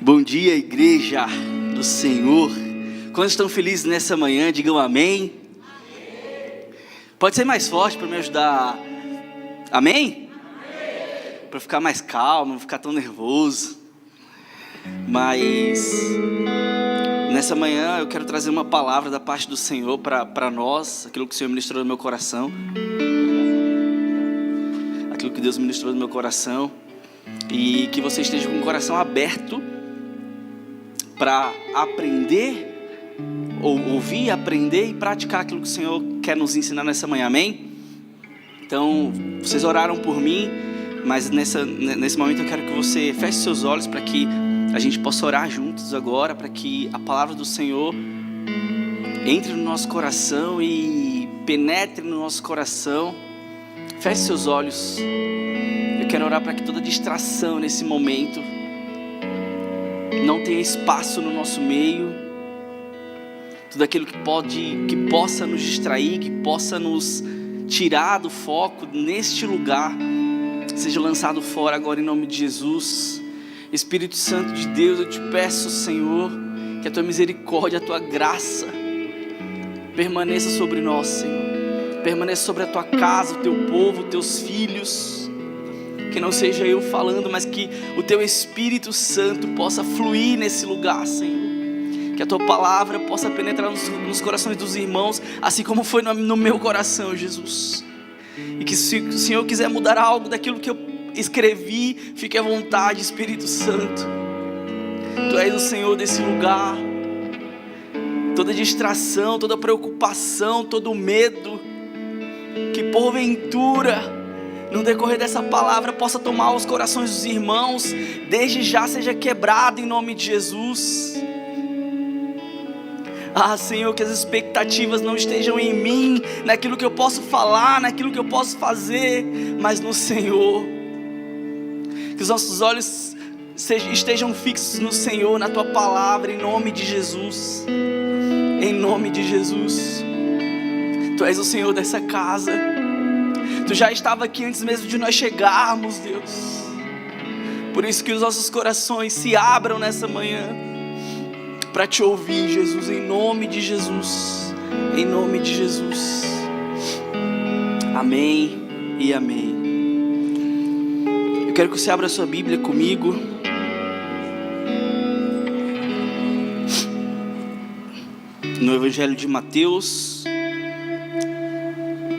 Bom dia, igreja do Senhor. Quantos estão felizes nessa manhã? Digam amém. Pode ser mais forte para me ajudar. Amém? Para ficar mais calmo, não ficar tão nervoso. Mas nessa manhã eu quero trazer uma palavra da parte do Senhor para nós, aquilo que o Senhor ministrou no meu coração. Aquilo que Deus ministrou no meu coração. E que você esteja com o coração aberto para aprender, ou ouvir, aprender e praticar aquilo que o Senhor quer nos ensinar nessa manhã, amém? Então, vocês oraram por mim, mas nesse momento eu quero que você feche seus olhos para que a gente possa orar juntos agora, para que a palavra do Senhor entre no nosso coração e penetre no nosso coração. Feche seus olhos. Eu quero orar para que toda distração nesse momento não tenha espaço no nosso meio. Tudo aquilo que possa nos distrair, que possa nos tirar do foco neste lugar, seja lançado fora agora em nome de Jesus. Espírito Santo de Deus, eu te peço, Senhor, que a tua misericórdia, a tua graça permaneça sobre nós, Senhor. Permaneça sobre a tua casa, o teu povo, os teus filhos. Que não seja eu falando, mas que o teu Espírito Santo possa fluir nesse lugar, Senhor. Que a tua palavra possa penetrar nos corações dos irmãos, assim como foi no meu coração, Jesus. E que se o Senhor quiser mudar algo daquilo que eu escrevi, fique à vontade, Espírito Santo. Tu és o Senhor desse lugar. Toda distração, toda preocupação, todo medo, que porventura no decorrer dessa palavra possa tomar os corações dos irmãos, desde já seja quebrado em nome de Jesus. Senhor, que as expectativas não estejam em mim, naquilo que eu posso falar, naquilo que eu posso fazer, mas no Senhor. Que os nossos olhos estejam fixos no Senhor, na tua palavra, em nome de Jesus. Em nome de Jesus. Tu és o Senhor dessa casa. Tu já estava aqui antes mesmo de nós chegarmos, Deus. Por isso que os nossos corações se abram nessa manhã para te ouvir, Jesus, em nome de Jesus. Em nome de Jesus. Amém e amém. Eu quero que você abra a sua Bíblia comigo. No Evangelho de Mateus,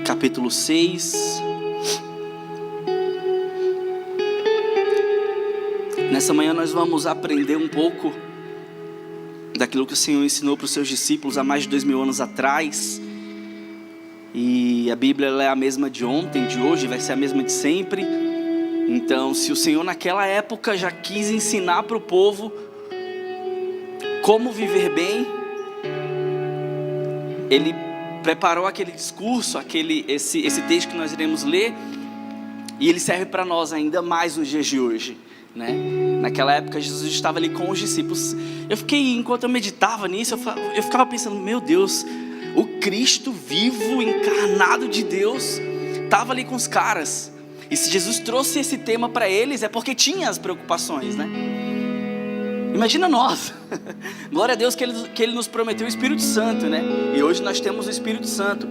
capítulo 6. Nessa manhã nós vamos aprender um pouco daquilo que o Senhor ensinou para os seus discípulos há mais de 2000 anos atrás. E a Bíblia ela é a mesma de ontem, de hoje, vai ser a mesma de sempre. Então, se o Senhor naquela época já quis ensinar para o povo como viver bem, Ele preparou aquele discurso, esse texto que nós iremos ler, e ele serve para nós ainda mais nos dias de hoje, né? Naquela época Jesus estava ali com os discípulos. Enquanto eu meditava nisso, eu ficava pensando, meu Deus, o Cristo vivo, encarnado de Deus, estava ali com os caras. E se Jesus trouxe esse tema para eles, é porque tinha as preocupações, né? Imagina nós. Glória a Deus que ele nos prometeu o Espírito Santo, né? E hoje nós temos o Espírito Santo.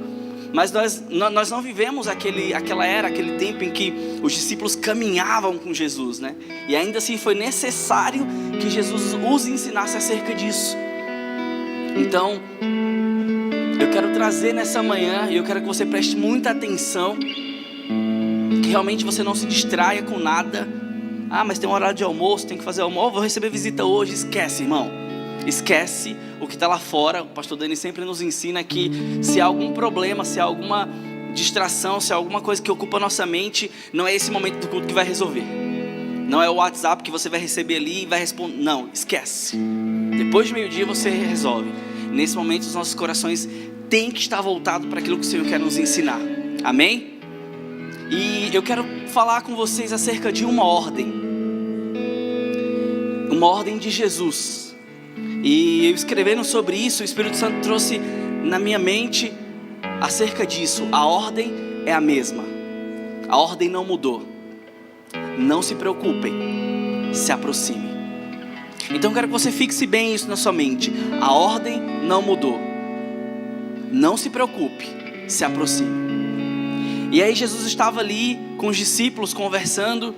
Mas nós não vivemos aquela era, aquele tempo em que os discípulos caminhavam com Jesus, né? E ainda assim foi necessário que Jesus os ensinasse acerca disso. Então, eu quero trazer nessa manhã, e eu quero que você preste muita atenção, que realmente você não se distraia com nada. Mas tem um horário de almoço, tem que fazer almoço, vou receber visita hoje. Esquece, irmão. Esquece o que está lá fora. O pastor Dani sempre nos ensina que se há algum problema, se há alguma distração, se há alguma coisa que ocupa a nossa mente, não é esse momento do culto que vai resolver. Não é o WhatsApp que você vai receber ali e vai responder. Não, esquece. Depois de meio-dia você resolve. Nesse momento os nossos corações têm que estar voltados para aquilo que o Senhor quer nos ensinar. Amém? E eu quero falar com vocês acerca de uma ordem de Jesus. E eu escrevendo sobre isso, o Espírito Santo trouxe na minha mente acerca disso. A ordem é a mesma, a ordem não mudou. Não se preocupem, se aproxime. Então eu quero que você fixe bem isso na sua mente. A ordem não mudou. Não se preocupe, se aproxime. E aí Jesus estava ali com os discípulos conversando.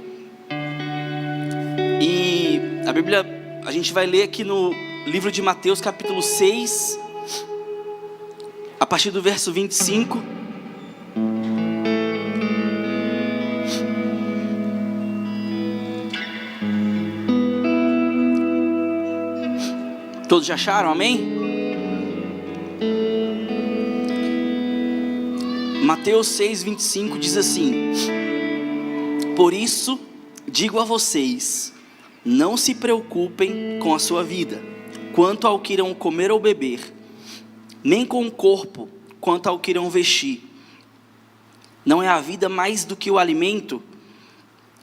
E a Bíblia, a gente vai ler aqui no livro de Mateus capítulo 6, a partir do verso 25. Todos já acharam? Amém? Mateus 6, 25 diz assim: por isso digo a vocês, não se preocupem com a sua vida, quanto ao que irão comer ou beber, nem com o corpo, quanto ao que irão vestir. Não é a vida mais do que o alimento?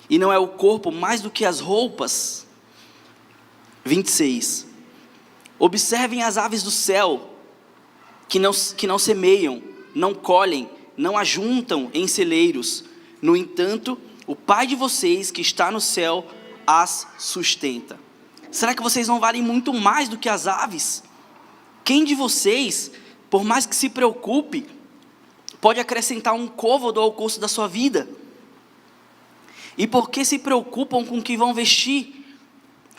E não é o corpo mais do que as roupas? 26. Observem as aves do céu, que não semeiam, não colhem, não ajuntam em celeiros. No entanto, o Pai de vocês que está no céu as sustenta. Será que vocês não valem muito mais do que as aves? Quem de vocês, por mais que se preocupe, pode acrescentar um côvado ao curso da sua vida? E por que se preocupam com o que vão vestir?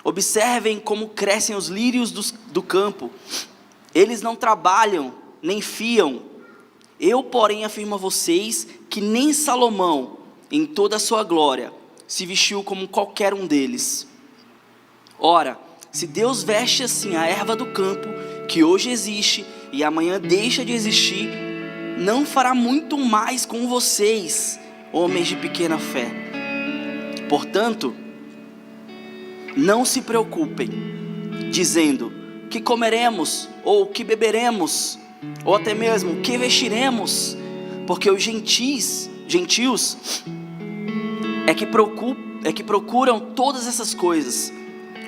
Observem como crescem os lírios do campo. Eles não trabalham, nem fiam. Eu, porém, afirmo a vocês que nem Salomão, em toda a sua glória, se vestiu como qualquer um deles. Ora, se Deus veste assim a erva do campo, que hoje existe e amanhã deixa de existir, não fará muito mais com vocês, homens de pequena fé. Portanto, não se preocupem, dizendo, que comeremos, ou que beberemos, ou até mesmo, que vestiremos, porque os gentios é que procuram todas essas coisas.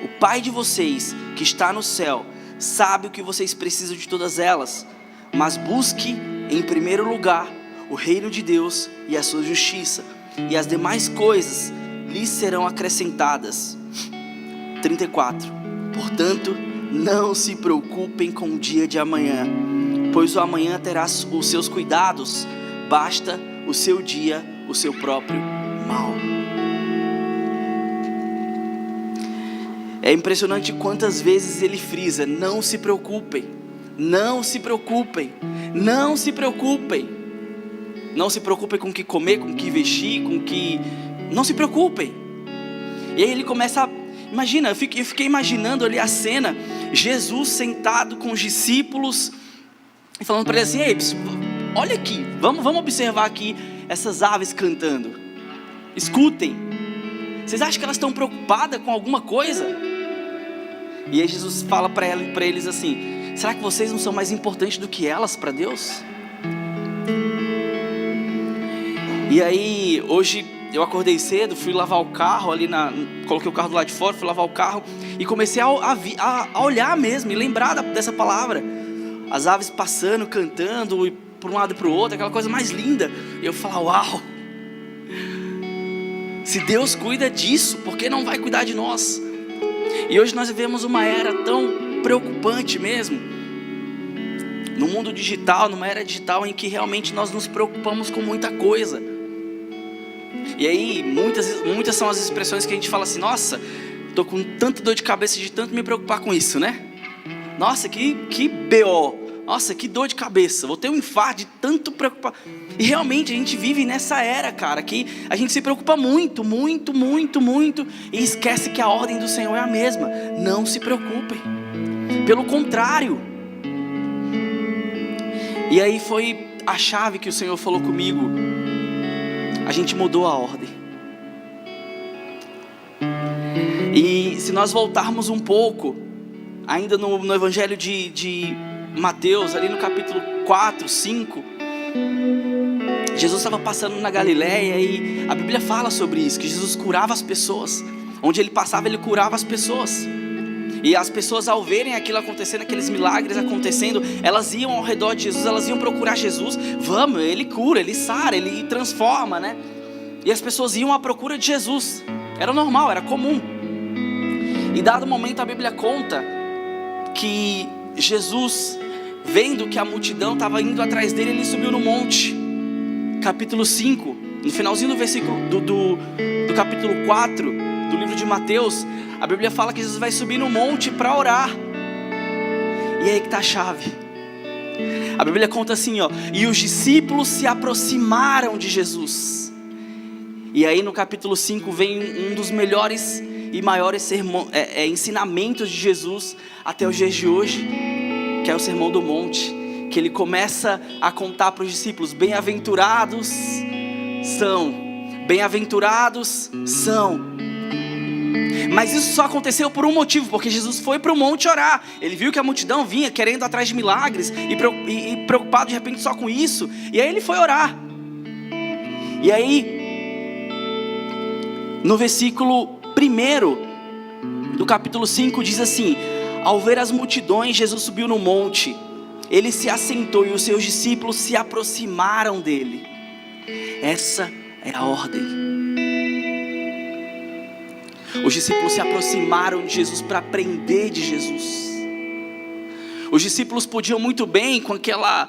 O Pai de vocês, que está no céu, sabe o que vocês precisam de todas elas, mas busque em primeiro lugar o reino de Deus e a sua justiça, e as demais coisas lhes serão acrescentadas. 34. Portanto, não se preocupem com o dia de amanhã, pois o amanhã terá os seus cuidados, basta o seu dia, o seu próprio mal. É impressionante quantas vezes ele frisa: não se preocupem, não se preocupem, não se preocupem. Não se preocupem com o que comer, com o que vestir, com o que... Não se preocupem. E aí ele começa a... Imagina, eu fiquei imaginando ali a cena, Jesus sentado com os discípulos e falando para eles assim: ei, olha aqui, vamos observar aqui essas aves cantando. Escutem. Vocês acham que elas estão preocupadas com alguma coisa? E aí Jesus fala para eles assim: será que vocês não são mais importantes do que elas para Deus? E aí, hoje eu acordei cedo, fui lavar o carro ali, coloquei o carro do lado de fora, fui lavar o carro e comecei a olhar mesmo e lembrar dessa palavra. As aves passando, cantando, e por um lado e para o outro, aquela coisa mais linda. E eu falo: uau! Se Deus cuida disso, por que não vai cuidar de nós? E hoje nós vivemos uma era tão preocupante mesmo, no mundo digital, numa era digital em que realmente nós nos preocupamos com muita coisa. E aí muitas são as expressões que a gente fala assim: nossa, estou com tanta dor de cabeça de tanto me preocupar com isso, né? Nossa, que BO, nossa, que dor de cabeça, vou ter um infarto de tanto preocupar. E realmente a gente vive nessa era, cara, que a gente se preocupa muito, muito, muito, muito, e esquece que a ordem do Senhor é a mesma: não se preocupem, pelo contrário. E aí foi a chave que o Senhor falou comigo. A gente mudou a ordem. E se nós voltarmos um pouco, ainda no Evangelho de Mateus, ali no capítulo 4, 5, Jesus estava passando na Galileia e a Bíblia fala sobre isso, que Jesus curava as pessoas. Onde ele passava, ele curava as pessoas. E as pessoas, ao verem aquilo acontecendo, aqueles milagres acontecendo, elas iam ao redor de Jesus, elas iam procurar Jesus. Vamos, ele cura, ele sara, ele transforma, né? E as pessoas iam à procura de Jesus. Era normal, era comum. Em dado momento a Bíblia conta que Jesus, vendo que a multidão estava indo atrás dele, ele subiu no monte. Capítulo 5, no finalzinho do versículo do capítulo 4 do livro de Mateus, a Bíblia fala que Jesus vai subir no monte para orar. E aí que está a chave. A Bíblia conta assim, ó: e os discípulos se aproximaram de Jesus. E aí no capítulo 5 vem um dos melhores e maiores ensinamentos de Jesus até os dias de hoje, que é o Sermão do Monte, que ele começa a contar para os discípulos: bem-aventurados são. Mas isso só aconteceu por um motivo, porque Jesus foi para o monte orar. Ele viu que a multidão vinha querendo atrás de milagres e preocupado de repente só com isso. E aí ele foi orar. E aí, no versículo 1 do capítulo 5 diz assim: ao ver as multidões, Jesus subiu no monte. Ele se assentou e os seus discípulos se aproximaram dele. Essa é a ordem. Os discípulos se aproximaram de Jesus para aprender de Jesus. Os discípulos podiam muito bem, com aquela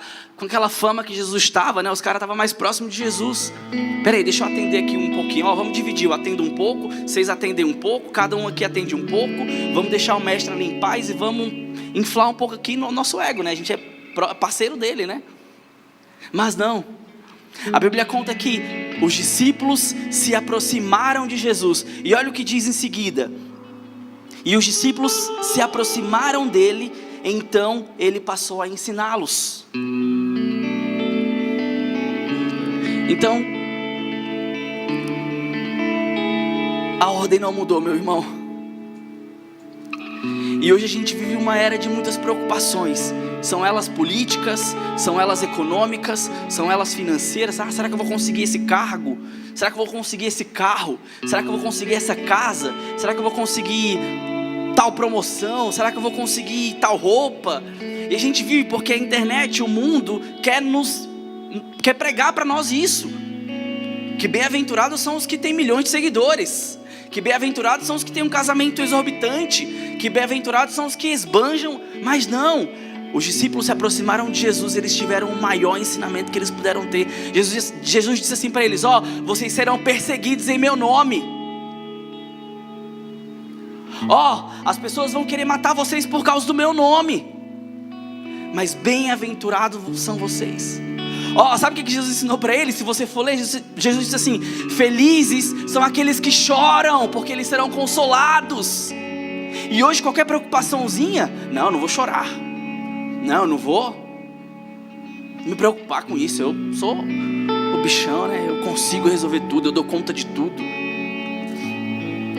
fama que Jesus estava, né? Os caras estavam mais próximos de Jesus. Peraí, deixa eu atender aqui um pouquinho. Vamos dividir, eu atendo um pouco, vocês atendem um pouco, cada um aqui atende um pouco. Vamos deixar o mestre ali em paz e vamos inflar um pouco aqui no nosso ego, né? A gente é parceiro dele, né? Mas não. A Bíblia conta que os discípulos se aproximaram de Jesus. E olha o que diz em seguida: e os discípulos se aproximaram dele, então ele passou a ensiná-los. Então, a ordem não mudou, meu irmão. E hoje a gente vive uma era de muitas preocupações. São elas políticas, são elas econômicas, são elas financeiras. Será que eu vou conseguir esse cargo? Será que eu vou conseguir esse carro? Será que eu vou conseguir essa casa? Será que eu vou conseguir tal promoção? Será que eu vou conseguir tal roupa? E a gente vive porque a internet, o mundo quer pregar para nós isso, que bem-aventurados são os que têm milhões de seguidores, que bem-aventurados são os que têm um casamento exorbitante, que bem-aventurados são os que esbanjam. Mas não, os discípulos se aproximaram de Jesus, eles tiveram o maior ensinamento que eles puderam ter. Jesus disse assim para eles: ó, vocês serão perseguidos em meu nome. Ó, as pessoas vão querer matar vocês por causa do meu nome, mas bem-aventurados são vocês. Ó, sabe o que Jesus ensinou para eles? Se você for ler, Jesus disse assim: felizes são aqueles que choram, porque eles serão consolados. E hoje qualquer preocupaçãozinha: não vou chorar, não vou me preocupar com isso, eu sou o bichão, né? Eu consigo resolver tudo, eu dou conta de tudo.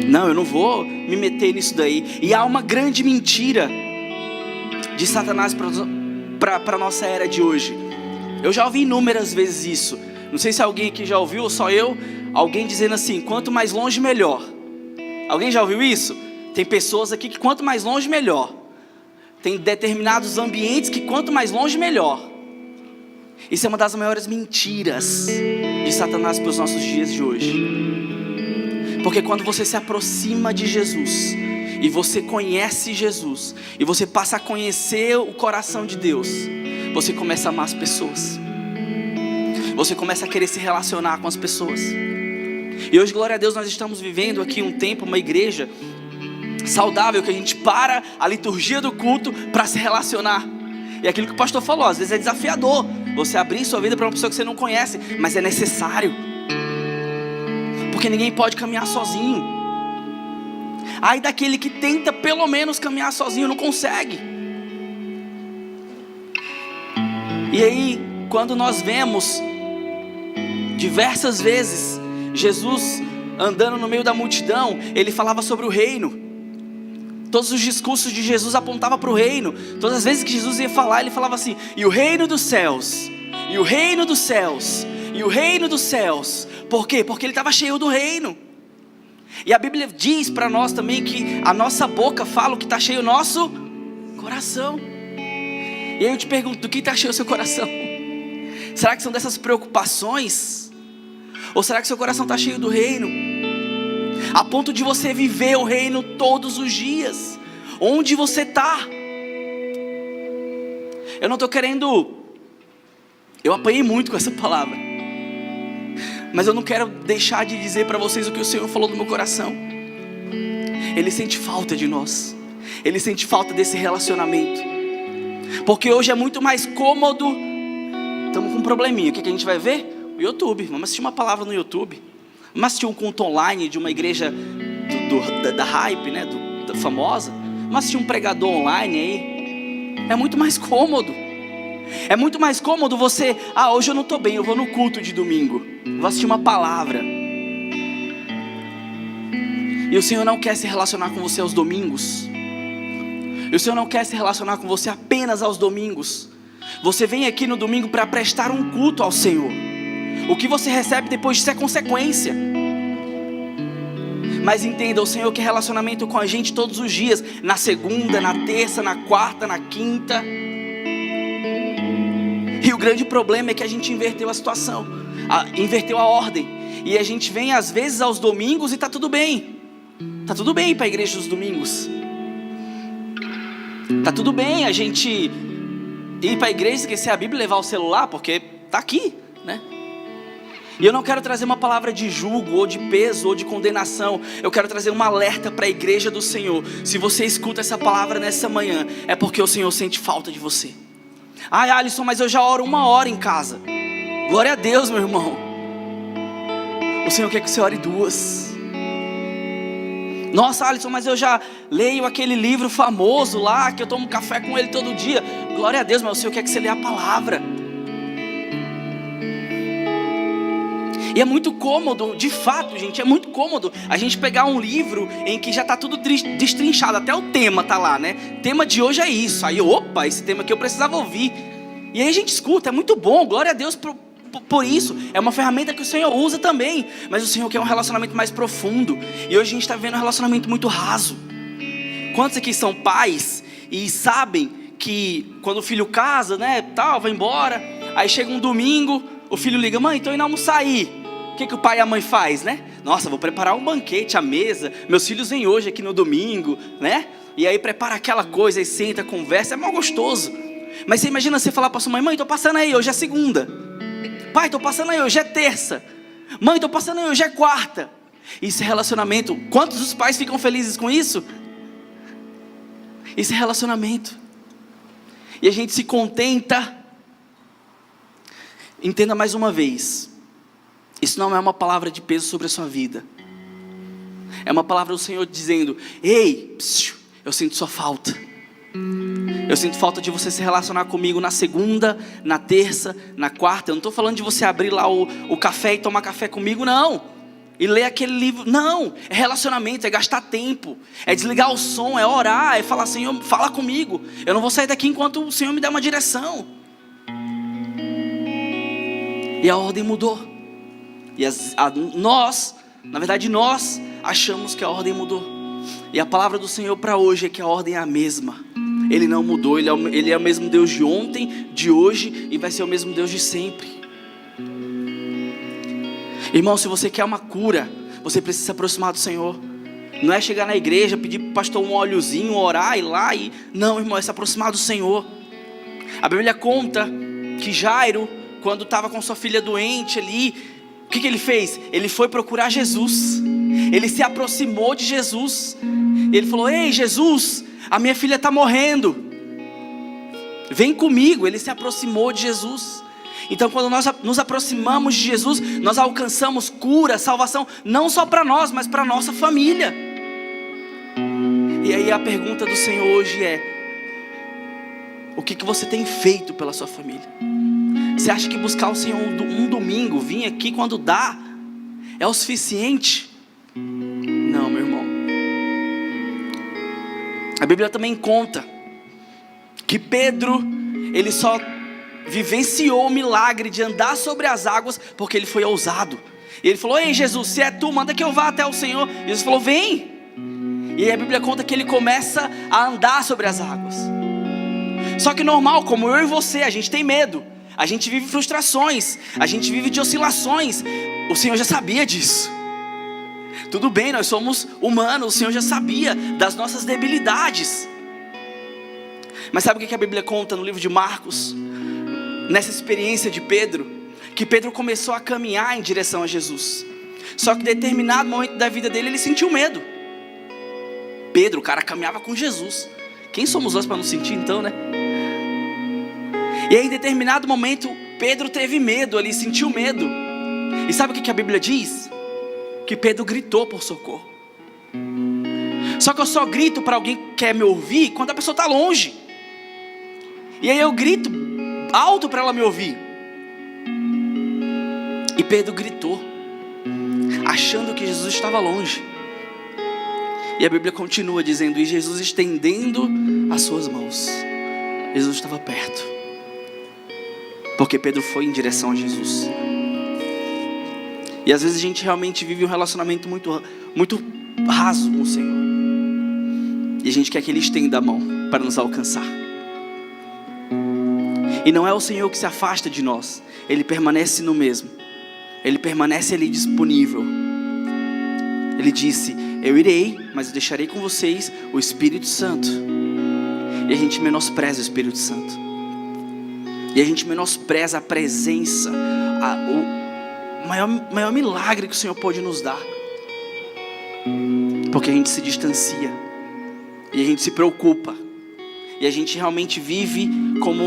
Não, eu não vou me meter nisso daí. E há uma grande mentira de Satanás para a nossa era de hoje. Eu já ouvi inúmeras vezes isso. Não sei se alguém aqui já ouviu ou só eu. Alguém dizendo assim: quanto mais longe melhor. Alguém já ouviu isso? Tem pessoas aqui que quanto mais longe melhor. Tem determinados ambientes que quanto mais longe melhor. Isso é uma das maiores mentiras de Satanás para os nossos dias de hoje. Porque quando você se aproxima de Jesus e você conhece Jesus e você passa a conhecer o coração de Deus, você começa a amar as pessoas, você começa a querer se relacionar com as pessoas. E hoje, glória a Deus, nós estamos vivendo aqui um tempo, uma igreja saudável, que a gente para a liturgia do culto para se relacionar. E aquilo que o pastor falou, às vezes é desafiador você abrir sua vida para uma pessoa que você não conhece, mas é necessário, porque ninguém pode caminhar sozinho. Ai daquele que tenta pelo menos caminhar sozinho, não consegue. E aí, quando nós vemos diversas vezes Jesus andando no meio da multidão, ele falava sobre o reino. Todos os discursos de Jesus apontavam para o reino. Todas as vezes que Jesus ia falar, ele falava assim: e o reino dos céus, e o reino dos céus, e o reino dos céus. Por quê? Porque ele estava cheio do reino. E a Bíblia diz para nós também que a nossa boca fala o que está cheio o nosso coração. E aí eu te pergunto: do que está cheio o seu coração? Será que são dessas preocupações? Ou será que seu coração está cheio do reino? a ponto de você viver o reino todos os dias, onde você está. Eu não estou querendo, eu apanhei muito com essa palavra, mas eu não quero deixar de dizer para vocês o que o Senhor falou no meu coração. Ele sente falta de nós, Ele sente falta desse relacionamento, porque hoje é muito mais cômodo. Estamos com um probleminha, o que a gente vai ver? O YouTube, vamos assistir uma palavra no YouTube, vamos assistir um culto online de uma igreja da Hype, né, da famosa, vamos assistir um pregador online aí. É muito mais cômodo. É muito mais cômodo você, hoje eu não estou bem, eu vou no culto de domingo, vou assistir uma palavra. E o Senhor não quer se relacionar com você aos domingos. E o Senhor não quer se relacionar com você apenas aos domingos. Você vem aqui no domingo para prestar um culto ao Senhor. O que você recebe depois disso é consequência. Mas entenda, o Senhor quer relacionamento com a gente todos os dias. Na segunda, na terça, na quarta, na quinta. E o grande problema é que a gente inverteu a situação, inverteu a ordem. E a gente vem às vezes aos domingos e está tudo bem. Está tudo bem ir para a igreja dos domingos. Está tudo bem a gente ir para a igreja, esquecer a Bíblia e levar o celular, porque está aqui, né? E eu não quero trazer uma palavra de julgo, ou de peso, ou de condenação. Eu quero trazer um alerta para a igreja do Senhor. Se você escuta essa palavra nessa manhã, é porque o Senhor sente falta de você. Ai, Alisson, mas eu já oro 1 hora em casa. Glória a Deus, meu irmão. O Senhor quer que você ore 2. Nossa, Alisson, mas eu já leio aquele livro famoso lá, que eu tomo café com ele todo dia. Glória a Deus, mas o Senhor quer que você leia a palavra. E é muito cômodo, de fato, gente, é muito cômodo a gente pegar um livro em que já está tudo destrinchado, até o tema está lá, né? Tema de hoje é isso. Aí, opa, esse tema aqui eu precisava ouvir. E aí a gente escuta, é muito bom, glória a Deus por isso. É uma ferramenta que o Senhor usa também. Mas o Senhor quer um relacionamento mais profundo. E hoje a gente está vivendo um relacionamento muito raso. Quantos aqui são pais e sabem que quando o filho casa, né, tal, vai embora, aí chega um domingo, o filho liga: mãe, estou indo almoçar aí. O que o pai e a mãe faz, né? Nossa, vou preparar um banquete, a mesa. Meus filhos vêm hoje aqui no domingo, né? E aí prepara aquela coisa, e senta, conversa, é mal gostoso. Mas você imagina você falar para sua mãe: mãe, estou passando aí, hoje é segunda. Pai, estou passando aí, hoje é terça. Mãe, estou passando aí, hoje é quarta. Isso é relacionamento. Quantos dos pais ficam felizes com isso? Isso é relacionamento. E a gente se contenta. Entenda mais uma vez, isso não é uma palavra de peso sobre a sua vida. É uma palavra do Senhor dizendo: ei, eu sinto sua falta. Eu sinto falta de você se relacionar comigo na segunda, na terça, na quarta. Eu não estou falando de você abrir lá o café e tomar café comigo, não. E ler aquele livro, não. É relacionamento, é gastar tempo, é desligar o som, é orar, é falar: Senhor, fala comigo. Eu não vou sair daqui enquanto o Senhor me der uma direção. E a ordem mudou. E nós achamos que a ordem mudou. E a palavra do Senhor para hoje é que a ordem é a mesma. Ele não mudou, Ele é o mesmo Deus de ontem, de hoje, e vai ser o mesmo Deus de sempre. Irmão, se você quer uma cura, você precisa se aproximar do Senhor. Não é chegar na igreja, pedir para o pastor um óleozinho, orar e lá e... Não, irmão, é se aproximar do Senhor. A Bíblia conta que Jairo, quando estava com sua filha doente ali, o que ele fez? Ele foi procurar Jesus. Ele se aproximou de Jesus. Ele falou: ei, Jesus, a minha filha está morrendo, vem comigo. Ele se aproximou de Jesus. Então quando nós nos aproximamos de Jesus, nós alcançamos cura, salvação, não só para nós, mas para a nossa família. E aí a pergunta do Senhor hoje é: o que você tem feito pela sua família? Você acha que buscar o Senhor um domingo, vir aqui quando dá, é o suficiente? Não, meu irmão. A Bíblia também conta que Pedro, ele só vivenciou o milagre de andar sobre as águas porque ele foi ousado. E ele falou: ei, Jesus, se é tu, manda que eu vá até o Senhor. E Jesus falou: vem. E aí a Bíblia conta que ele começa a andar sobre as águas. Só que normal, como eu e você, a gente tem medo. A gente vive frustrações, a gente vive de oscilações. O Senhor já sabia disso. Tudo bem, nós somos humanos, o Senhor já sabia das nossas debilidades. Mas sabe o que a Bíblia conta no livro de Marcos? Nessa experiência de Pedro, que Pedro começou a caminhar em direção a Jesus. Só que em determinado momento da vida dele, ele sentiu medo. Pedro, o cara caminhava com Jesus. Quem somos nós para não sentir então, né? E aí em determinado momento, Pedro teve medo ali, sentiu medo. E sabe o que a Bíblia diz? Que Pedro gritou por socorro. Só que eu só grito para alguém que quer me ouvir quando a pessoa está longe. E aí eu grito alto para ela me ouvir. E Pedro gritou, achando que Jesus estava longe. E a Bíblia continua dizendo: e Jesus estendendo as suas mãos, Jesus estava perto. Porque Pedro foi em direção a Jesus. E às vezes a gente realmente vive um relacionamento muito raso com o Senhor. E a gente quer que Ele estenda a mão para nos alcançar. E não é o Senhor que se afasta de nós. Ele permanece no mesmo. Ele permanece ali disponível. Ele disse: eu irei, mas eu deixarei com vocês o Espírito Santo. E a gente menospreza o Espírito Santo. E a gente menospreza a presença, o maior milagre que o Senhor pode nos dar. Porque a gente se distancia. E a gente se preocupa. E a gente realmente vive como...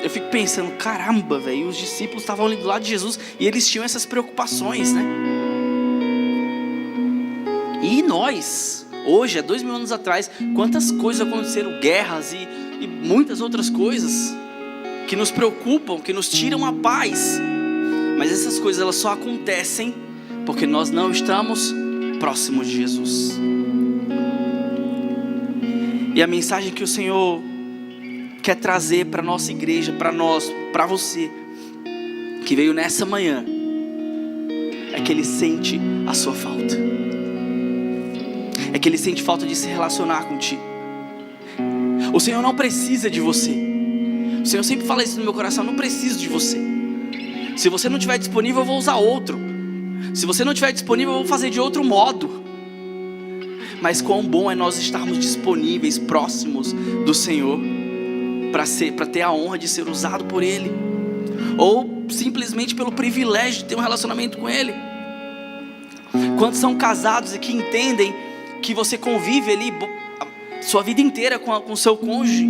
Eu fico pensando, caramba, velho, os discípulos estavam ali do lado de Jesus e eles tinham essas preocupações, né? E nós, hoje, há 2000 anos atrás, quantas coisas aconteceram, guerras e muitas outras coisas que nos preocupam, que nos tiram a paz. Mas essas coisas, elas só acontecem porque nós não estamos próximos de Jesus. E a mensagem que o Senhor quer trazer para a nossa igreja, para nós, para você, que veio nessa manhã, é que Ele sente a sua falta. É que Ele sente falta de se relacionar contigo. O Senhor não precisa de você. O Senhor sempre fala isso no meu coração: não preciso de você. Se você não estiver disponível, eu vou usar outro. Se você não estiver disponível, eu vou fazer de outro modo. Mas quão bom é nós estarmos disponíveis, próximos do Senhor, para ter a honra de ser usado por Ele, ou simplesmente pelo privilégio de ter um relacionamento com Ele. Quantos são casados e que entendem que você convive ali sua vida inteira com o seu cônjuge,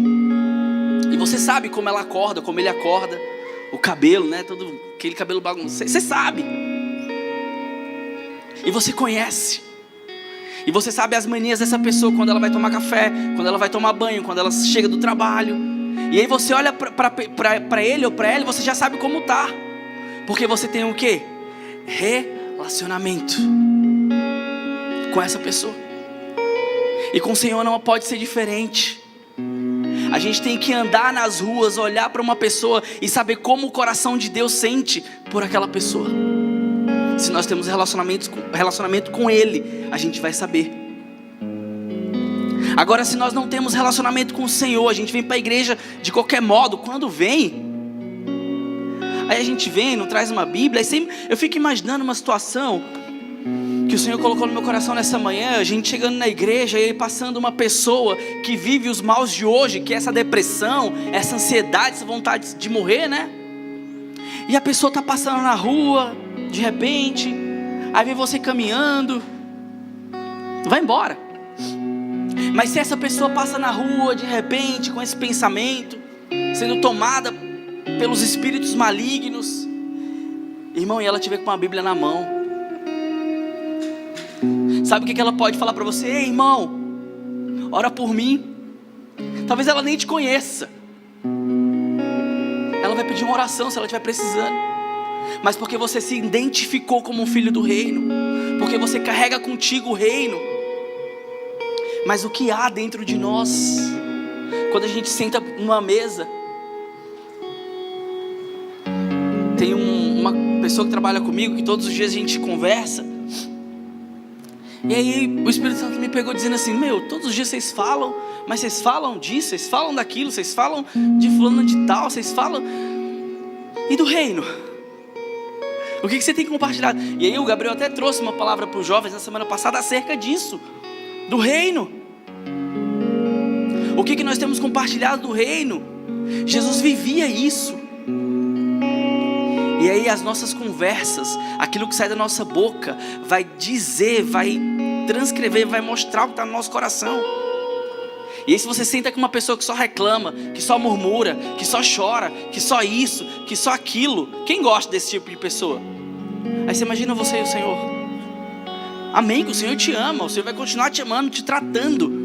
e você sabe como ela acorda, como ele acorda, o cabelo, né, todo aquele cabelo bagunçado, você sabe, e você conhece, e você sabe as manias dessa pessoa, quando ela vai tomar café, quando ela vai tomar banho, quando ela chega do trabalho. E aí você olha para ele ou para ela, e você já sabe como tá. Porque você tem o quê? Relacionamento com essa pessoa. E com o Senhor não pode ser diferente. A gente tem que andar nas ruas, olhar para uma pessoa e saber como o coração de Deus sente por aquela pessoa. Se nós temos relacionamento com Ele, a gente vai saber. Agora, se nós não temos relacionamento com o Senhor, a gente vem para a igreja de qualquer modo. Quando vem, aí a gente vem, não traz uma Bíblia. Aí sempre, eu fico imaginando uma situação que o Senhor colocou no meu coração nessa manhã. A gente chegando na igreja e aí passando uma pessoa que vive os maus de hoje, que é essa depressão, essa ansiedade, essa vontade de morrer, né? E a pessoa está passando na rua, de repente, aí vem você caminhando, vai embora. Mas se essa pessoa passa na rua de repente com esse pensamento, sendo tomada pelos espíritos malignos, irmão, e ela tiver com uma Bíblia na mão, sabe o que ela pode falar para você? Ei, irmão, ora por mim. Talvez ela nem te conheça, ela vai pedir uma oração se ela estiver precisando. Mas porque você se identificou como um filho do reino, porque você carrega contigo o reino. Mas o que há dentro de nós, quando a gente senta numa mesa, tem uma pessoa que trabalha comigo, que todos os dias a gente conversa, e aí o Espírito Santo me pegou dizendo assim: meu, todos os dias vocês falam, mas vocês falam disso, vocês falam daquilo, vocês falam de fulano de tal, vocês falam, e do reino? O que você tem compartilhado? E aí o Gabriel até trouxe uma palavra para os jovens na semana passada acerca disso, do reino. O que nós temos compartilhado do reino? Jesus vivia isso. E aí as nossas conversas, aquilo que sai da nossa boca, vai dizer, vai transcrever, vai mostrar o que está no nosso coração. E aí se você senta com uma pessoa que só reclama, que só murmura, que só chora, que só isso, que só aquilo, quem gosta desse tipo de pessoa? Aí você imagina você e o Senhor. Amém, que o Senhor te ama, o Senhor vai continuar te amando, te tratando.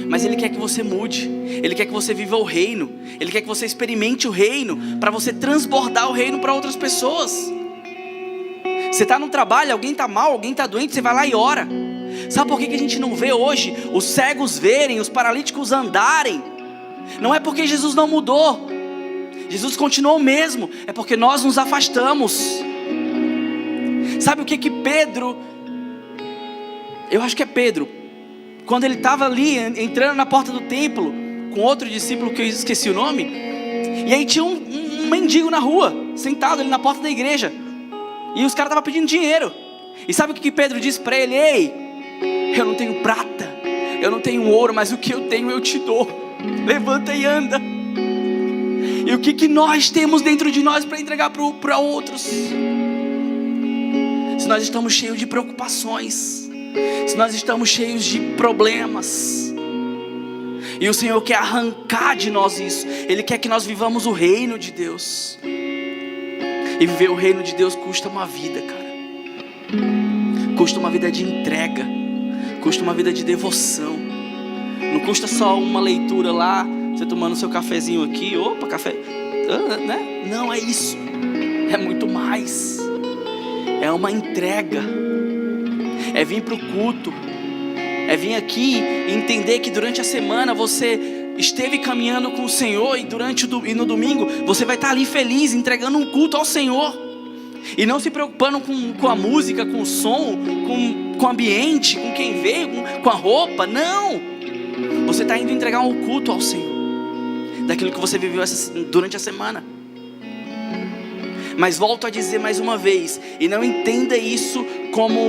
Mas Ele quer que você mude, Ele quer que você viva o reino, Ele quer que você experimente o reino, para você transbordar o reino para outras pessoas. Você está no trabalho, alguém está mal, alguém está doente, você vai lá e ora. Sabe por que a gente não vê hoje os cegos verem, os paralíticos andarem? Não é porque Jesus não mudou, Jesus continuou o mesmo, é porque nós nos afastamos. Sabe o que Pedro, eu acho que é Pedro, quando ele estava ali entrando na porta do templo com outro discípulo que eu esqueci o nome, e aí tinha um mendigo na rua, sentado ali na porta da igreja, e os caras estavam pedindo dinheiro. E sabe o que Pedro disse para ele? Ei, eu não tenho prata, eu não tenho ouro, mas o que eu tenho eu te dou. Levanta e anda. E o que nós temos dentro de nós para entregar para outros? Se nós estamos cheios de preocupações, se nós estamos cheios de problemas, e o Senhor quer arrancar de nós isso. Ele quer que nós vivamos o reino de Deus. E viver o reino de Deus custa uma vida, cara. Custa uma vida de entrega, custa uma vida de devoção. Não custa só uma leitura lá, você tomando seu cafezinho aqui, opa, café, né? Não, é isso. É muito mais. É uma entrega. É vir para o culto, é vir aqui e entender que durante a semana você esteve caminhando com o Senhor, e no domingo você vai estar ali feliz, entregando um culto ao Senhor, e não se preocupando com a música, com o som, com o ambiente, com quem veio, com a roupa. Não, você está indo entregar um culto ao Senhor, daquilo que você viveu durante a semana. Mas volto a dizer mais uma vez, e não entenda isso como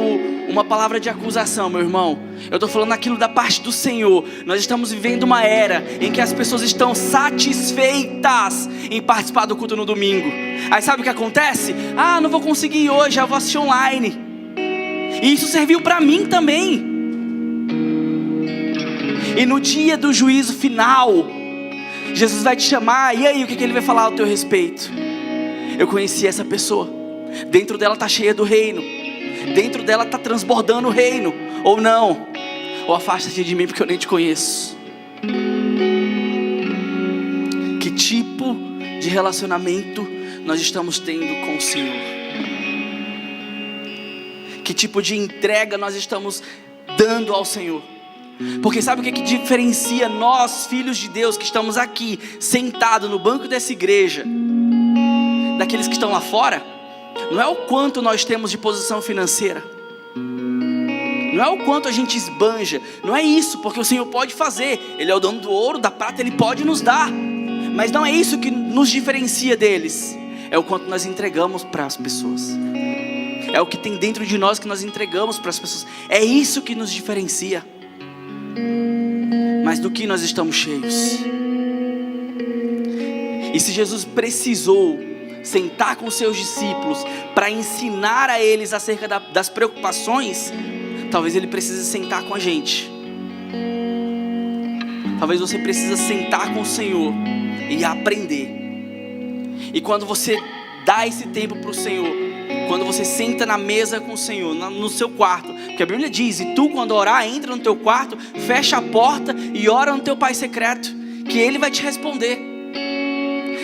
uma palavra de acusação, meu irmão. Eu estou falando aquilo da parte do Senhor. Nós estamos vivendo uma era em que as pessoas estão satisfeitas em participar do culto no domingo. Aí sabe o que acontece? Ah, não vou conseguir ir hoje, eu vou assistir online. E isso serviu para mim também. E no dia do juízo final, Jesus vai te chamar, e aí o que Ele vai falar ao teu respeito? Eu conheci essa pessoa, dentro dela está cheia do reino, dentro dela está transbordando o reino, ou não, ou afasta-te de mim porque eu nem te conheço. Que tipo de relacionamento nós estamos tendo com o Senhor? Que tipo de entrega nós estamos dando ao Senhor? Porque sabe o que diferencia nós, filhos de Deus, que estamos aqui, sentados no banco dessa igreja, daqueles que estão lá fora? Não é o quanto nós temos de posição financeira, não é o quanto a gente esbanja, não é isso, porque o Senhor pode fazer, Ele é o dono do ouro, da prata, Ele pode nos dar, mas não é isso que nos diferencia deles, é o quanto nós entregamos para as pessoas, é o que tem dentro de nós que nós entregamos para as pessoas, é isso que nos diferencia. Mas do que nós estamos cheios? E se Jesus precisou sentar com seus discípulos para ensinar a eles acerca das preocupações, talvez Ele precise sentar com a gente. Talvez você precise sentar com o Senhor e aprender. E quando você dá esse tempo para o Senhor, quando você senta na mesa com o Senhor, no seu quarto, porque a Bíblia diz, e tu quando orar, entra no teu quarto, fecha a porta e ora no teu Pai secreto, que Ele vai te responder.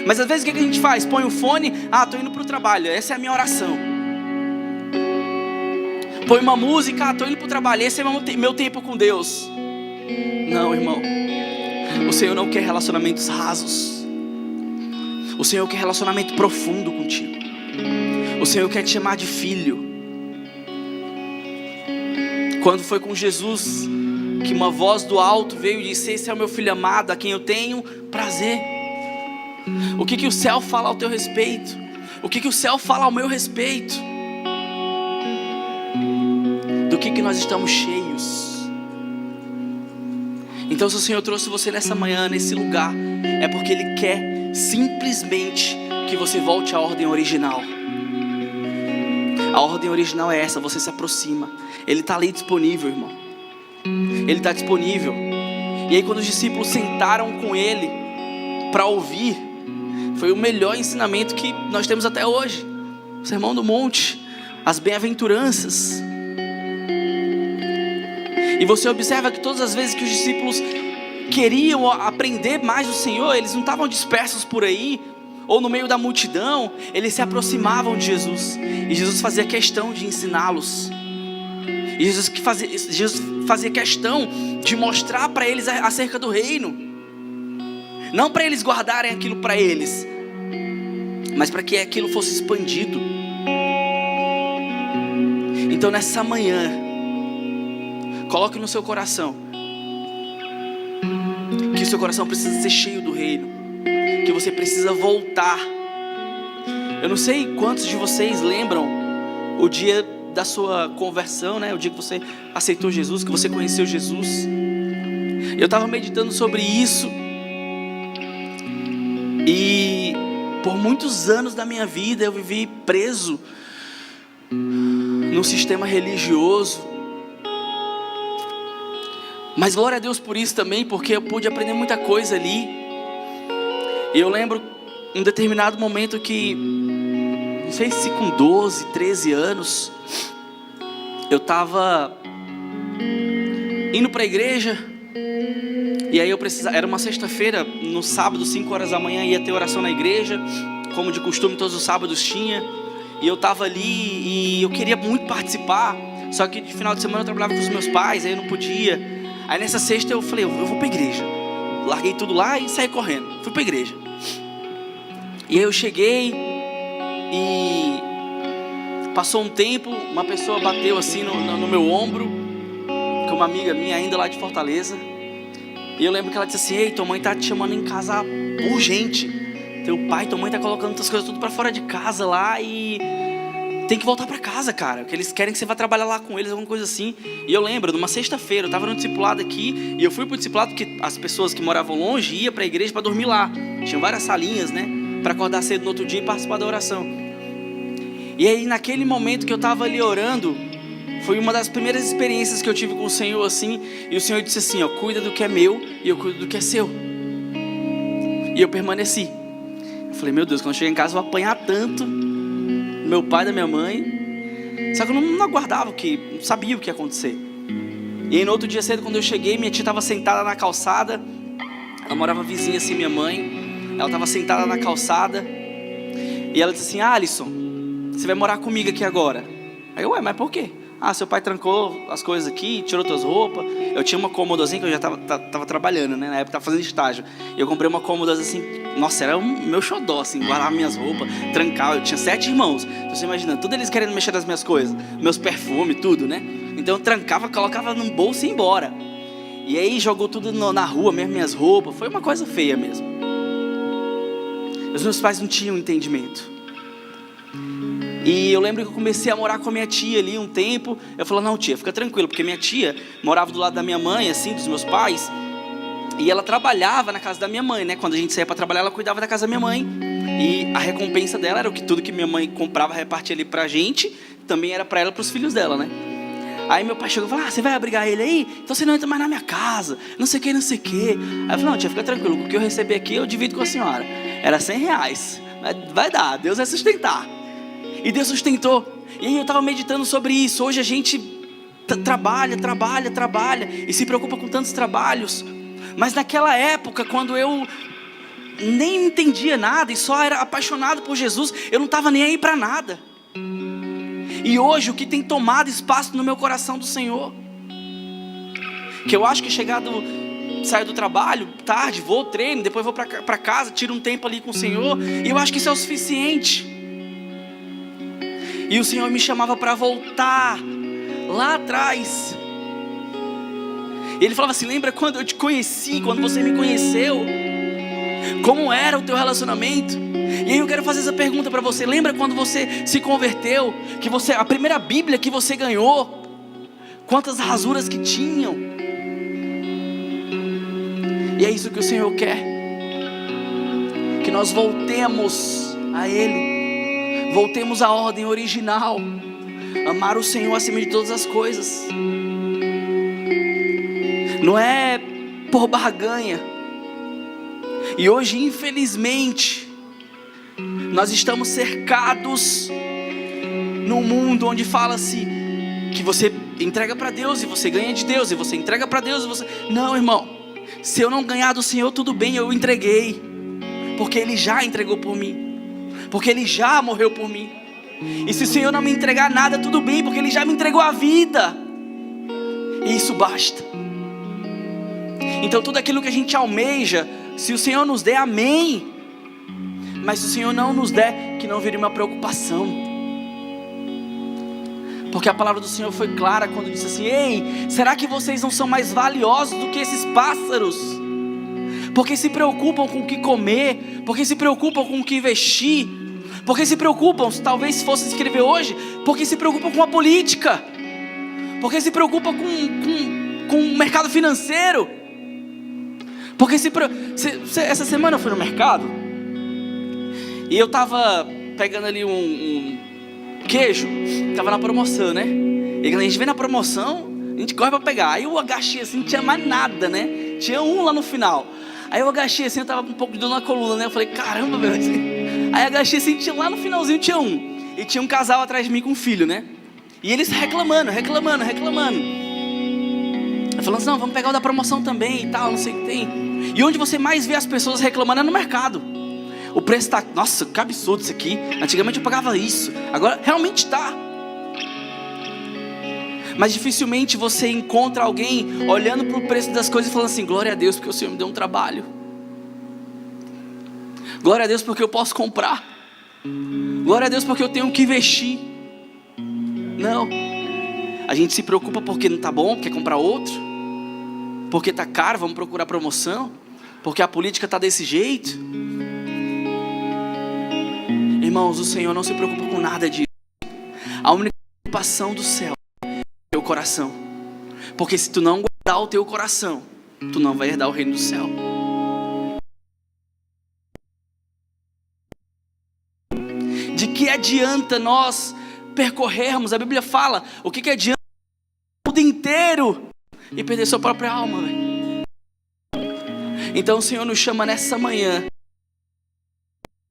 Mas às vezes o que a gente faz? Põe o fone, estou indo para o trabalho, essa é a minha oração. Põe uma música, estou indo para o trabalho, esse é meu tempo com Deus. Não, irmão, o Senhor não quer relacionamentos rasos, o Senhor quer relacionamento profundo contigo. O Senhor quer te chamar de filho. Quando foi com Jesus que uma voz do alto veio e disse, esse é o meu filho amado, a quem eu tenho prazer. O que o céu fala ao teu respeito? O que o céu fala ao meu respeito? Do que nós estamos cheios? Então, se o Senhor trouxe você nessa manhã, nesse lugar, é porque Ele quer simplesmente que você volte à ordem original. A ordem original é essa: você se aproxima. Ele está ali disponível, irmão. Ele está disponível. E aí, quando os discípulos sentaram com Ele para ouvir, foi o melhor ensinamento que nós temos até hoje. O Sermão do Monte, as bem-aventuranças. E você observa que todas as vezes que os discípulos queriam aprender mais do Senhor, eles não estavam dispersos por aí, ou no meio da multidão, eles se aproximavam de Jesus. E Jesus fazia questão de ensiná-los. E Jesus fazia questão de mostrar para eles acerca do reino. Não para eles guardarem aquilo para eles, mas para que aquilo fosse expandido. Então nessa manhã, coloque no seu coração que o seu coração precisa ser cheio do reino, que você precisa voltar. Eu não sei quantos de vocês lembram o dia da sua conversão, né? O dia que você aceitou Jesus, que você conheceu Jesus. Eu estava meditando sobre isso, e por muitos anos da minha vida eu vivi preso num sistema religioso. Mas glória a Deus por isso também, porque eu pude aprender muita coisa ali. E eu lembro um determinado momento que, não sei se com 12, 13 anos, eu estava indo para a igreja. E aí era uma sexta-feira, no sábado, 5 horas da manhã, ia ter oração na igreja, como de costume todos os sábados tinha. E eu estava ali e eu queria muito participar, só que de final de semana eu trabalhava com os meus pais, aí eu não podia. Aí nessa sexta eu falei, eu vou para a igreja. Larguei tudo lá e saí correndo, fui para a igreja. E aí eu cheguei e passou um tempo, uma pessoa bateu assim no meu ombro, que é uma amiga minha ainda lá de Fortaleza. E eu lembro que ela disse assim: ei, tua mãe tá te chamando em casa urgente. Teu pai, tua mãe tá colocando tuas coisas tudo pra fora de casa lá e tem que voltar pra casa, cara, porque eles querem que você vá trabalhar lá com eles, alguma coisa assim. E eu lembro, numa sexta-feira, eu tava no discipulado aqui, e eu fui pro discipulado porque as pessoas que moravam longe iam pra igreja pra dormir lá. Tinham várias salinhas, né, pra acordar cedo no outro dia e participar da oração. E aí naquele momento que eu tava ali orando, foi uma das primeiras experiências que eu tive com o Senhor assim. E o Senhor disse assim, ó, cuida do que é meu e eu cuido do que é seu. E eu permaneci. Eu falei, meu Deus, quando eu chegar em casa eu vou apanhar tanto do meu pai e da minha mãe. Só que eu não aguardava, não sabia o que ia acontecer. E aí no outro dia cedo, quando eu cheguei, minha tia estava sentada na calçada. Ela morava vizinha assim, minha mãe. Ela estava sentada na calçada. E ela disse assim, Alisson, você vai morar comigo aqui agora. Aí eu, ué, mas por quê? Ah, seu pai trancou as coisas aqui, tirou tuas roupas. Eu tinha uma cômodazinha que eu já tava trabalhando, né? Na época tava fazendo estágio. E eu comprei uma cômoda assim, nossa, era o meu xodó, assim, guardava minhas roupas, trancava. Eu tinha 7 irmãos. Então você imagina, tudo eles querendo mexer nas minhas coisas, meus perfumes, tudo, né? Então eu trancava, colocava num bolso e ia embora. E aí jogou tudo na rua mesmo, minhas roupas. Foi uma coisa feia mesmo. Os meus pais não tinham entendimento. E eu lembro que eu comecei a morar com a minha tia ali um tempo. Eu falei, não tia, fica tranquilo, porque minha tia morava do lado da minha mãe, assim, dos meus pais. E ela trabalhava na casa da minha mãe, né? Quando a gente saía para trabalhar, ela cuidava da casa da minha mãe. E a recompensa dela era o que tudo que minha mãe comprava, repartia ali pra gente, também era pra ela e pros filhos dela, né? Aí meu pai chegou e falou, você vai abrigar ele aí? Então você não entra mais na minha casa, não sei o que, não sei o que. Aí eu falei, não tia, fica tranquilo, o que eu receber aqui eu divido com a senhora. Era R$100, vai dar, Deus vai sustentar. E Deus sustentou. E aí eu estava meditando sobre isso. Hoje a gente trabalha e se preocupa com tantos trabalhos. Mas naquela época, quando eu nem entendia nada e só era apaixonado por Jesus, eu não estava nem aí para nada. E hoje o que tem tomado espaço no meu coração do Senhor, que eu acho que saio do trabalho tarde, vou treino, depois vou para casa, tiro um tempo ali com o Senhor, e eu acho que isso é o suficiente. E o Senhor me chamava para voltar lá atrás. Ele falava assim, lembra quando eu te conheci, quando você me conheceu? Como era o teu relacionamento? E aí eu quero fazer essa pergunta para você. Lembra quando você se converteu? Que a primeira Bíblia que você ganhou, quantas rasuras que tinham? E é isso que o Senhor quer, que nós voltemos a Ele, voltemos à ordem original, amar o Senhor acima de todas as coisas. Não é por barganha. E hoje, infelizmente, nós estamos cercados num mundo onde fala-se que você entrega para Deus e você ganha de Deus, e você entrega para Deus e você... Não, irmão, se eu não ganhar do Senhor, tudo bem, eu entreguei, porque Ele já entregou por mim, porque Ele já morreu por mim. E se o Senhor não me entregar nada, tudo bem, porque Ele já me entregou a vida, e isso basta. Então tudo aquilo que a gente almeja, se o Senhor nos der, amém. Mas se o Senhor não nos der, que não vire uma preocupação. Porque a palavra do Senhor foi clara quando disse assim: ei, será que vocês não são mais valiosos do que esses pássaros? Porque se preocupam com o que comer, porque se preocupam com o que vestir, porque se preocupam, talvez se fosse escrever hoje, porque se preocupam com a política, porque se preocupam com o mercado financeiro. Porque essa semana eu fui no mercado e eu tava pegando ali um queijo, tava na promoção, né? E quando a gente vê na promoção, a gente corre pra pegar. Aí eu agachei assim, não tinha mais nada, né? Tinha um lá no final. Aí eu agachei assim, eu tava com um pouco de dor na coluna, né? Eu falei, caramba, meu. Aí agachei assim, tinha lá no finalzinho tinha um. E tinha um casal atrás de mim com um filho, né? E eles reclamando. Falando assim, não, vamos pegar o da promoção também e tal, não sei o que tem. E onde você mais vê as pessoas reclamando é no mercado. O preço tá, nossa, que absurdo isso aqui. Antigamente eu pagava isso, agora realmente tá. Mas dificilmente você encontra alguém olhando para o preço das coisas e falando assim: glória a Deus porque o Senhor me deu um trabalho. Glória a Deus porque eu posso comprar. Glória a Deus porque eu tenho que vestir. Não. A gente se preocupa porque não tá bom, quer comprar outro. Porque tá caro, vamos procurar promoção. Porque a política tá desse jeito. Irmãos, o Senhor não se preocupa com nada disso. A única preocupação do céu é o teu coração. Porque se tu não guardar o teu coração, tu não vai herdar o reino do céu. De que adianta nós percorrermos? A Bíblia fala, o que adianta o mundo inteiro e perder sua própria alma, véio? Então o Senhor nos chama nessa manhã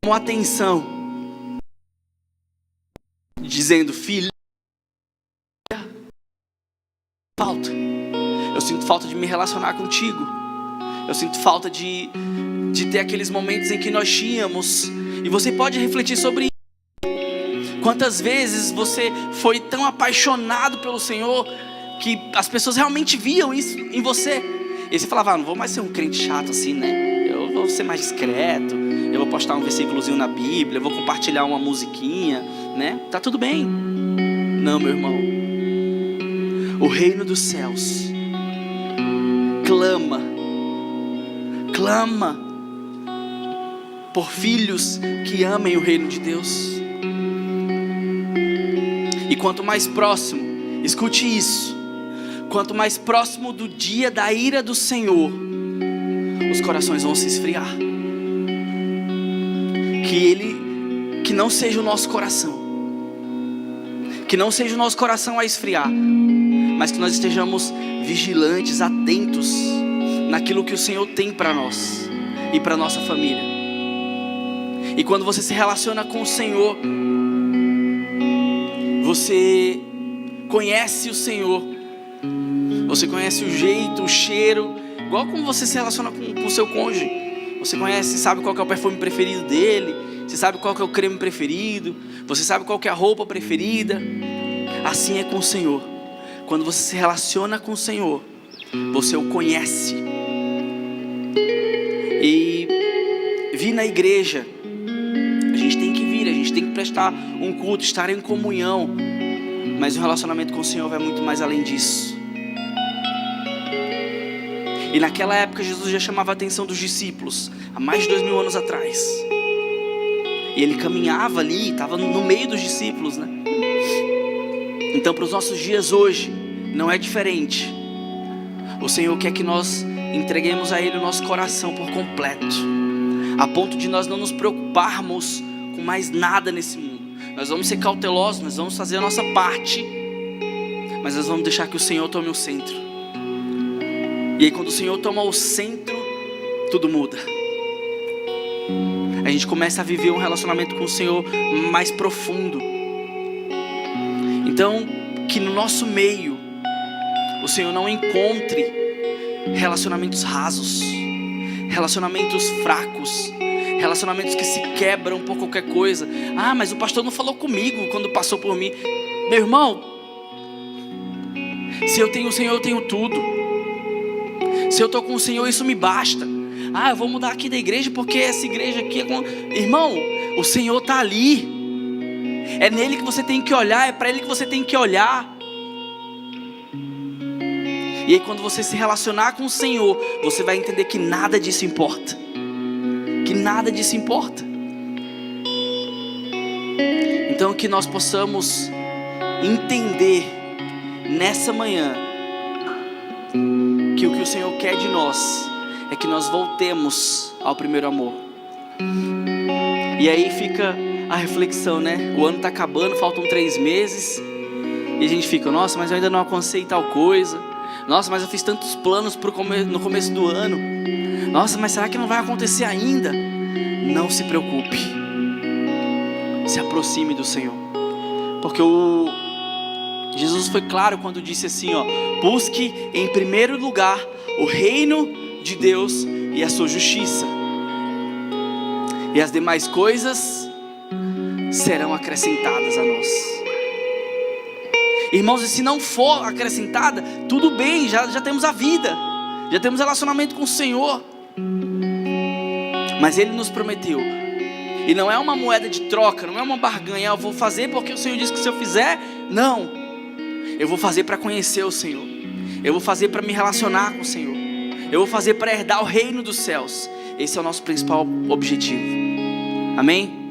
com atenção, dizendo: filho, falta. Eu sinto falta de me relacionar contigo. Eu sinto falta de ter aqueles momentos em que nós tínhamos. E você pode refletir sobre isso. Quantas vezes você foi tão apaixonado pelo Senhor que as pessoas realmente viam isso em você. E você falava: não vou mais ser um crente chato assim, né? Eu vou ser mais discreto, eu vou postar um versículozinho na Bíblia, eu vou compartilhar uma musiquinha, né? Tá tudo bem. Não, meu irmão. O reino dos céus clama por filhos que amem o reino de Deus. E quanto mais próximo, escute isso, quanto mais próximo do dia da ira do Senhor, os corações vão se esfriar. Que não seja o nosso coração, que não seja o nosso coração a esfriar, mas que nós estejamos vigilantes, atentos naquilo que o Senhor tem para nós e para nossa família. E quando você se relaciona com o Senhor, você conhece o Senhor, você conhece o jeito, o cheiro, igual como você se relaciona com o seu cônjuge. Você conhece, sabe qual que é o perfume preferido dele, você sabe qual que é o creme preferido, você sabe qual que é a roupa preferida. Assim é com o Senhor. Quando você se relaciona com o Senhor, você o conhece. E vir na igreja, a gente tem que vir, a gente tem que prestar um culto, estar em comunhão. Mas o relacionamento com o Senhor vai muito mais além disso. E naquela época Jesus já chamava a atenção dos discípulos, há mais de 2000 anos atrás. E ele caminhava ali, estava no meio dos discípulos, né? Então para os nossos dias hoje, não é diferente. O Senhor quer que nós entreguemos a Ele o nosso coração por completo, a ponto de nós não nos preocuparmos com mais nada nesse mundo. Nós vamos ser cautelosos, nós vamos fazer a nossa parte, mas nós vamos deixar que o Senhor tome o centro. E aí quando o Senhor toma o centro, tudo muda. A gente começa a viver um relacionamento com o Senhor mais profundo. Então, que no nosso meio o Senhor não encontre relacionamentos rasos, relacionamentos fracos, relacionamentos que se quebram por qualquer coisa. Ah, mas o pastor não falou comigo quando passou por mim. Meu irmão, se eu tenho o Senhor, eu tenho tudo. Se eu estou com o Senhor, isso me basta. Ah, eu vou mudar aqui da igreja porque essa igreja aqui é com... Irmão, o Senhor está ali. É nele que você tem que olhar, é para Ele que você tem que olhar. E aí quando você se relacionar com o Senhor, você vai entender que nada disso importa. Que nada disso importa. Então que nós possamos entender nessa manhã que o que o Senhor quer de nós é que nós voltemos ao primeiro amor. E aí fica a reflexão, né? O ano está acabando, faltam 3 meses. E a gente fica, nossa, mas eu ainda não alcancei tal coisa. Nossa, mas eu fiz tantos planos no começo do ano. Nossa, mas será que não vai acontecer ainda? Não se preocupe. Se aproxime do Senhor. Porque Jesus foi claro quando disse assim, ó: busque em primeiro lugar o reino de Deus e a sua justiça, e as demais coisas serão acrescentadas a nós. Irmãos, e se não for acrescentada, tudo bem, já temos a vida, já temos relacionamento com o Senhor. Mas Ele nos prometeu, e não é uma moeda de troca, não é uma barganha. Eu vou fazer porque o Senhor disse que se eu fizer, não, eu vou fazer para conhecer o Senhor, eu vou fazer para me relacionar com o Senhor, eu vou fazer para herdar o reino dos céus. Esse é o nosso principal objetivo. Amém?